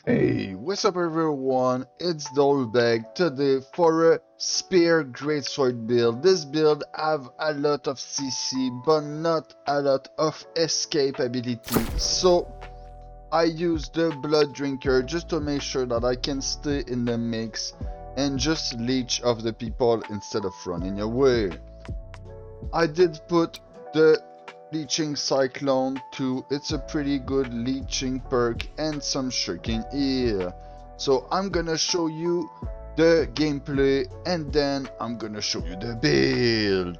Hey, what's up everyone? It's Dolbeg today for a Spear Greatsword build. This build have a lot of CC but not a lot of escape ability. So I use the Blood Drinker just to make sure that I can stay in the mix and just leech off the people instead of running away. I did put the Leeching Cyclone too. It's a pretty good leeching perk and some shirking here. So I'm gonna show you the gameplay and then I'm gonna show you the build.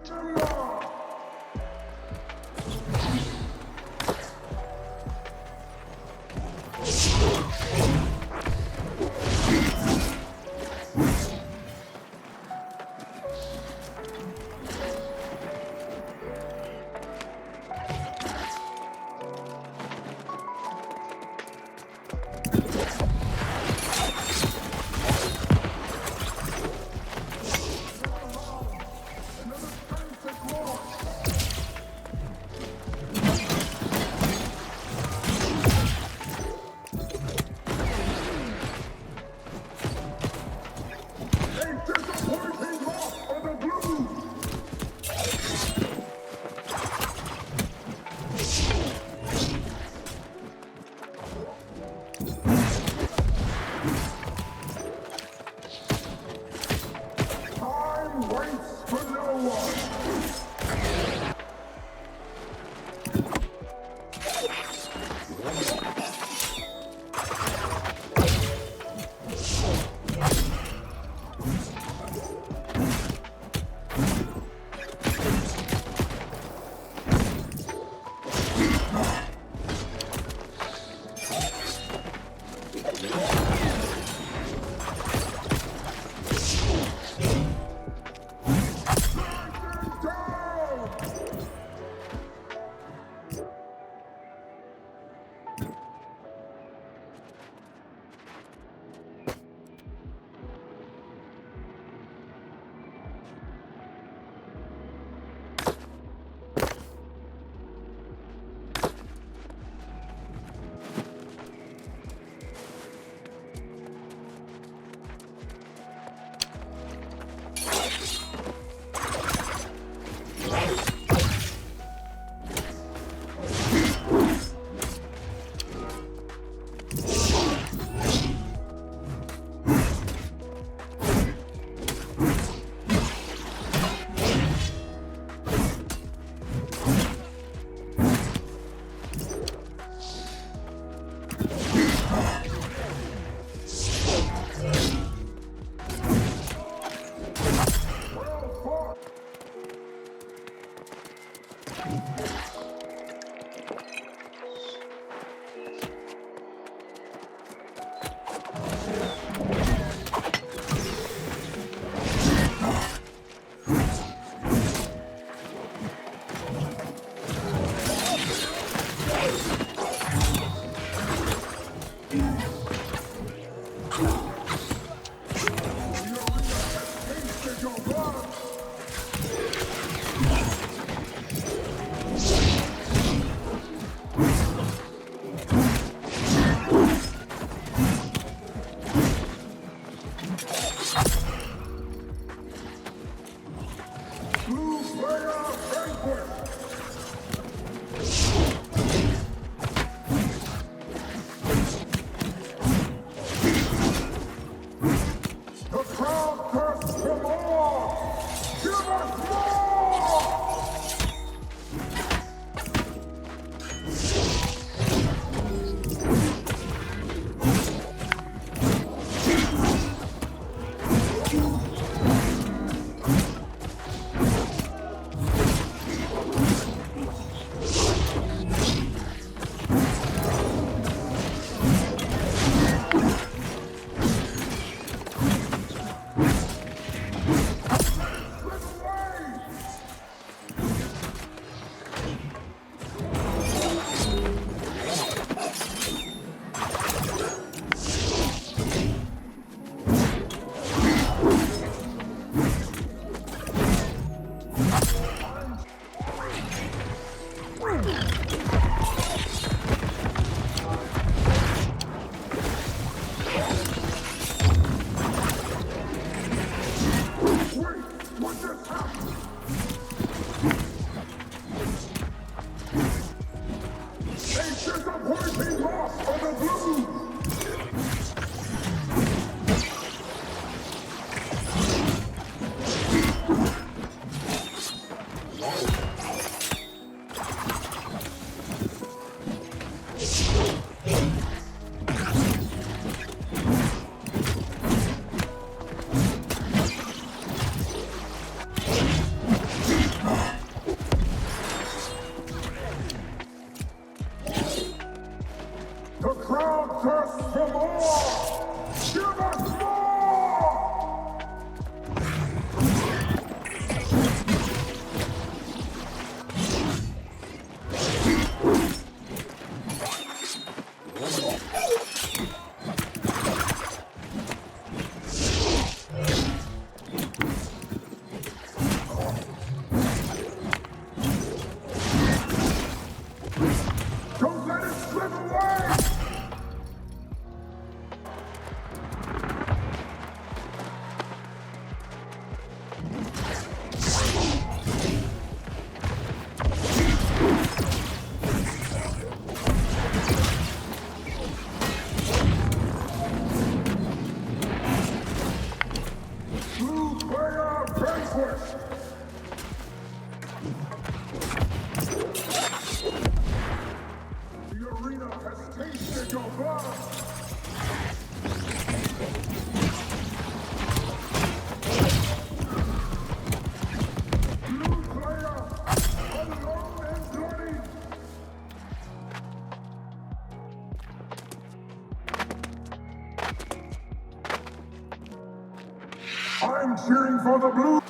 I'm cheering for the blue.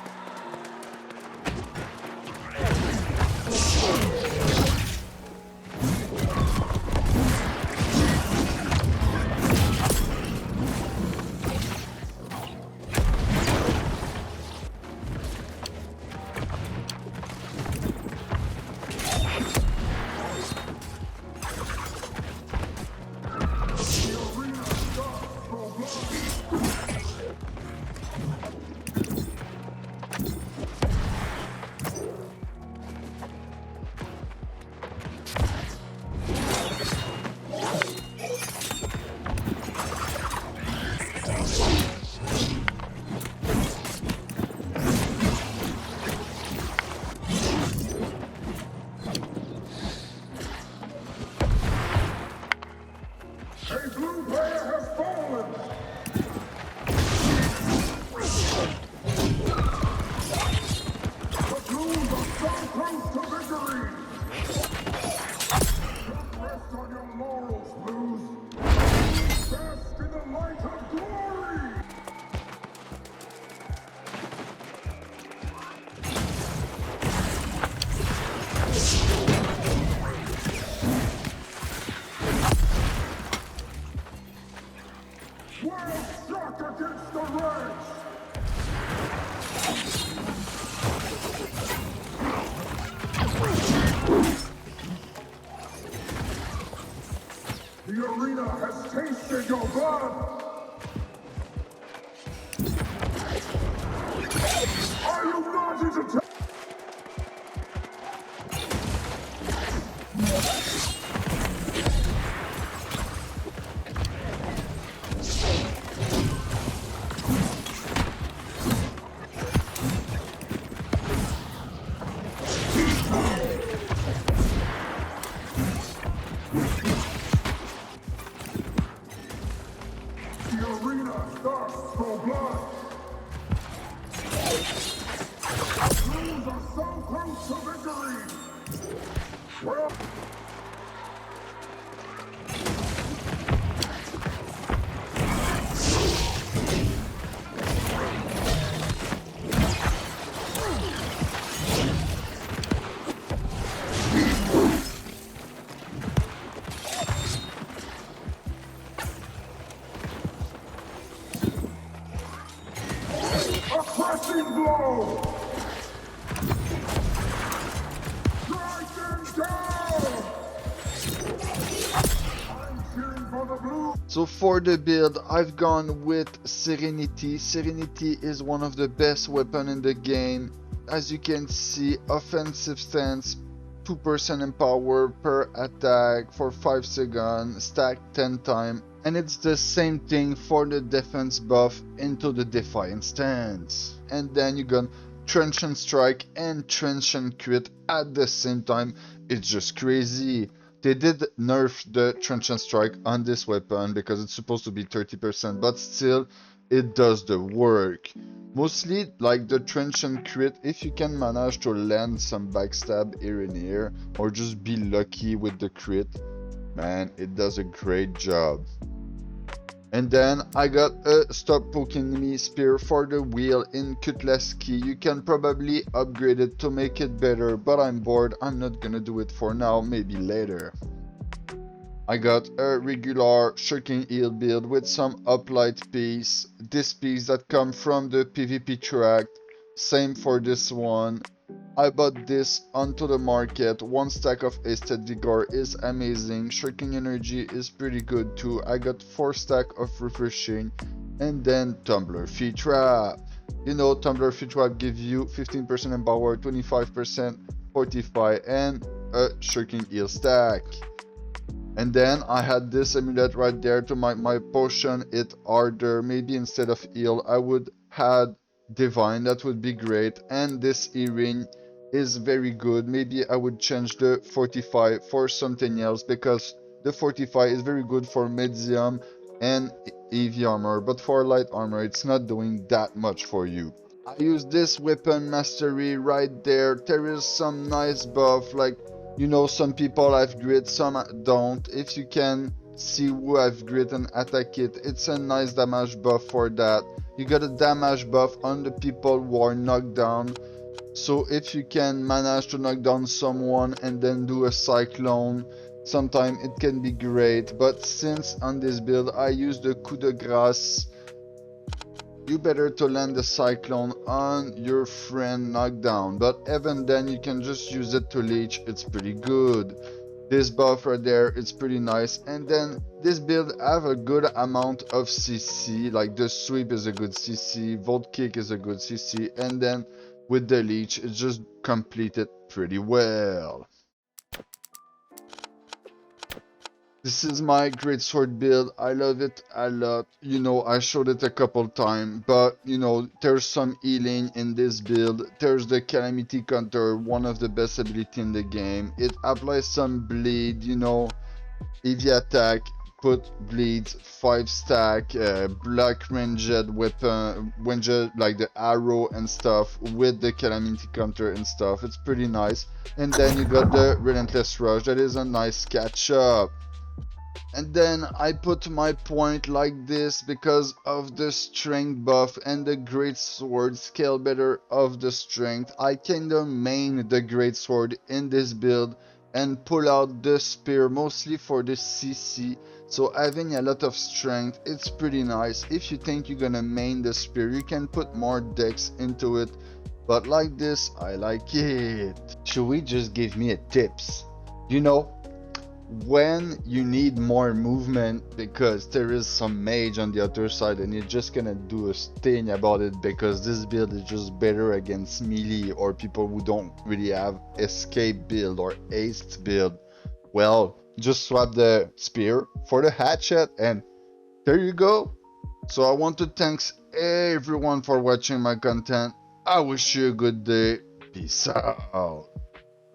A blue player has fallen. The Blues are so close to victory. Don't rest on your laurels, Blues. Bask in the light of glory. Wild shock against the Reds. The arena has tasted your blood. Are you not entertained? The arena thirsts for blood. Blues are so close to victory. Well, a crashing blow. Strike them down. I'm cheering for the Blues. So for the build, I've gone with Serenity. Serenity is one of the best weapons in the game. As you can see, offensive stance, 2% in power per attack for 5 seconds, stacked 10 times. And it's the same thing for the defense buff into the Defiant stance. And then you got Transient Strike and Transient Crit at the same time. It's just crazy. They did nerf the Transient Strike on this weapon because it's supposed to be 30%, but still, it does the work. Mostly, like the Transient Crit, if you can manage to land some backstab here and here, or just be lucky with the crit, man, it does a great job. And then I got a Stop Poking Me Spear for the wheel in Cutlass Key. You can probably upgrade it to make it better, but I'm bored. I'm not gonna do it for now, maybe later. I got a regular Shocking Heal build with some uplight piece. This piece that come from the PvP track. Same for this one. I bought this onto the market. 1 stack of Estate Vigor is amazing. Shocking Energy is pretty good too. I got 4 stack of Refreshing. And then Tumbler Feet Trap. You know, Tumbler Feet Trap give you 15% in power, 25% fortify, and a Shocking Heal stack. And then I had this amulet right there to make my potion it harder. Maybe instead of heal, I would had divine. That would be great. And this earring is very good. Maybe I would change the fortify for something else, because the fortify is very good for medium and heavy armor, but for light armor it's not doing that much for you. I use this weapon mastery right there. There is some nice buff, like, you know, some people have grit, some don't. If you can see who have grit and attack it, it's a nice damage buff for that. You got a damage buff on the people who are knocked down. So if you can manage to knock down someone and then do a cyclone, sometimes it can be great. But since on this build I use the coup de grâce, you better to land the cyclone on your friend knockdown. But even then you can just use it to leech, it's pretty good. This buff right there, it's pretty nice. And then this build have a good amount of CC, like the sweep is a good CC, volt kick is a good CC, and then with the leech, it just completed pretty well. This is my Greatsword build. I love it a lot. You know, I showed it a couple times, but you know, there's some healing in this build. There's the Calamity Counter, one of the best ability in the game. It applies some bleed, you know, if you attack, put bleeds, 5 stack, black ranged weapon, ranged like the arrow and stuff with the Calamity Counter and stuff. It's pretty nice. And then you got the Relentless Rush, that is a nice catch up. And then I put my point like this because of the strength buff and the Greatsword scale better of the strength. I kinda main the Greatsword in this build and pull out the spear mostly for the CC. So having a lot of strength, it's pretty nice. If you think you're gonna main the spear, you can put more dex into it. But like this, I like it. Should we just give me a tips? You know, when you need more movement because there is some mage on the other side and you're just gonna do a thing about it because this build is just better against melee or people who don't really have escape build or haste build, well, just swap the spear for the hatchet and there you go. So I want to thank everyone for watching my content. I wish you a good day. Peace out.